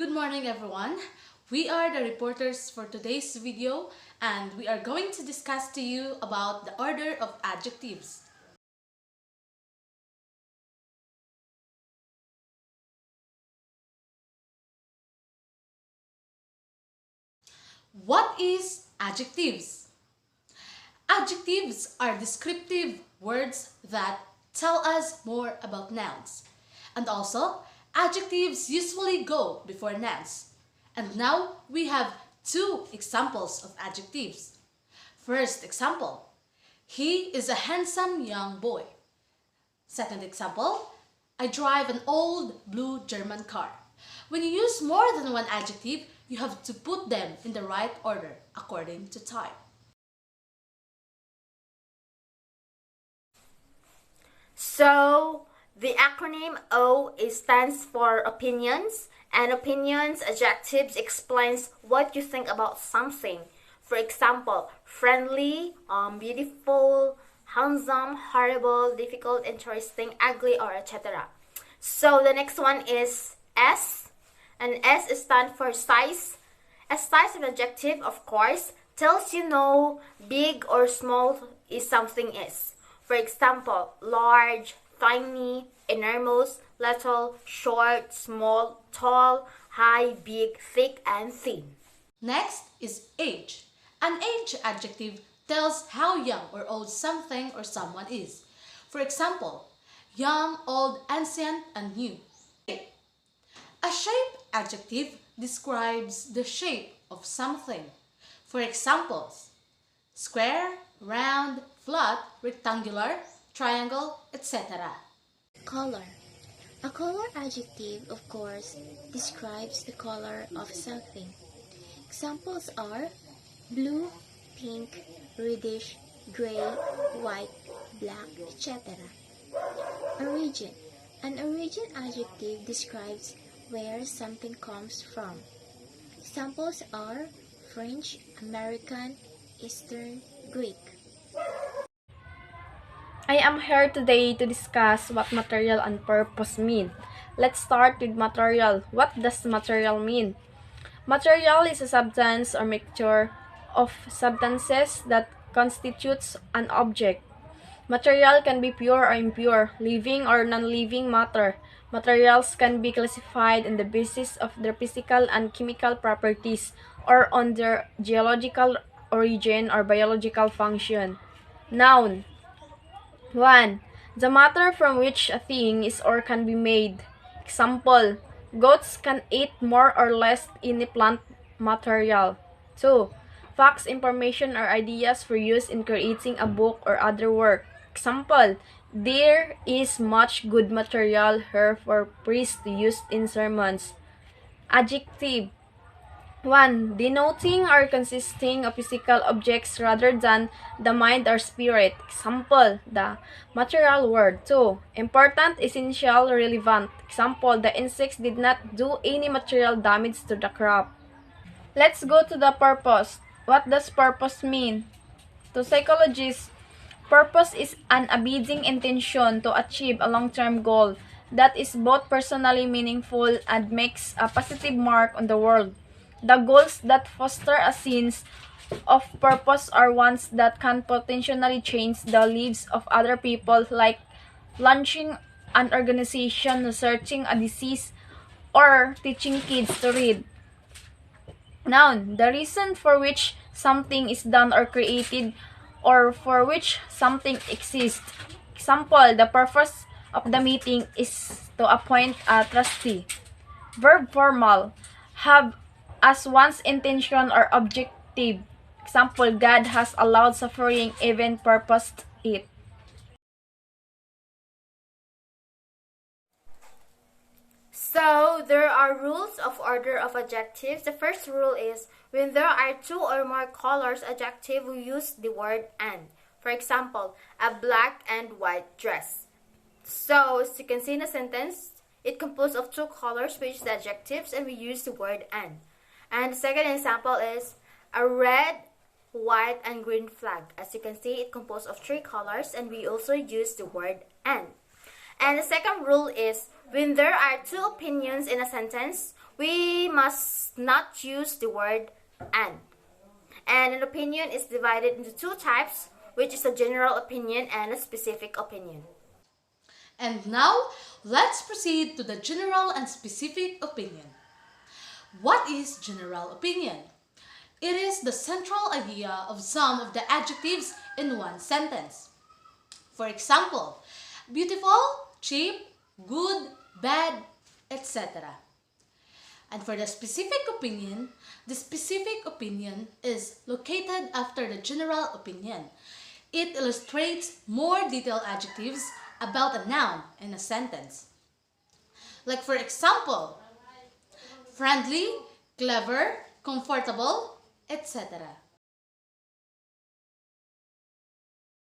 Good morning everyone. We are the reporters for today's video and we are going to discuss to you about the order of adjectives. What is adjectives? Adjectives are descriptive words that tell us more about nouns. And also, adjectives usually go before nouns. And now we have two examples of adjectives. First example, he is a handsome young boy. Second example, I drive an old blue German car. When you use more than one adjective, you have to put them in the right order according to type. So, the acronym O stands for opinions, and opinions adjectives explains what you think about something. For example, friendly, beautiful, handsome, horrible, difficult, interesting, ugly, or etc. So, the next one is S, and S stands for size. A size of adjective, of course, tells you know big or small is something is. For example, large, tiny, enormous, little, short, small, tall, high, big, thick, and thin. Next is age. An age adjective tells how young or old something or someone is. For example, young, old, ancient, and new. A shape adjective describes the shape of something. For examples, square, round, flat, rectangular, triangle, etc. Color. A color adjective, of course, describes the color of something. Examples are blue, pink, reddish, gray, white, black, etc. Origin. An origin adjective describes where something comes from. Examples are French, American, Eastern, Greek. I am here today to discuss what material and purpose mean. Let's start with material. What does material mean? Material is a substance or mixture of substances that constitutes an object. Material can be pure or impure, living or non-living matter. Materials can be classified on the basis of their physical and chemical properties or on their geological origin or biological function. Noun. 1. The matter from which a thing is or can be made. Example, goats can eat more or less any plant material. 2. Facts, information, or ideas for use in creating a book or other work. Example, there is much good material here for priests to use in sermons. Adjective. 1. Denoting or consisting of physical objects rather than the mind or spirit. Example, the material world. 2. Important, essential, relevant. Example, the insects did not do any material damage to the crop. Let's go to the purpose. What does purpose mean? To psychologists, purpose is an abiding intention to achieve a long-term goal that is both personally meaningful and makes a positive mark on the world. The goals that foster a sense of purpose are ones that can potentially change the lives of other people, like launching an organization, researching a disease, or teaching kids to read. Noun, the reason for which something is done or created or for which something exists. Example, the purpose of the meeting is to appoint a trustee. Verb formal, have as one's intention or objective. Example, God has allowed suffering, even purposed it. So, there are rules of order of adjectives. The first rule is when there are two or more colors adjective, we use the word and. For example, a black and white dress. So, as you can see in the sentence, it composed of two colors, which is the adjectives, and we use the word and. And the second example is a red, white, and green flag. As you can see, it composed of three colors, and we also use the word and. And the second rule is When there are two opinions in a sentence, we must not use the word and. And an opinion is divided into two types, which is a general opinion and a specific opinion. And now, let's proceed to the general and specific opinion. What is general opinion? It is the central idea of some of the adjectives in one sentence. For example, beautiful, cheap, good, bad, etc. And for the specific opinion, the specific opinion is located after the general opinion. It illustrates more detailed adjectives about a noun in a sentence. Like for example, friendly, clever, comfortable, etc.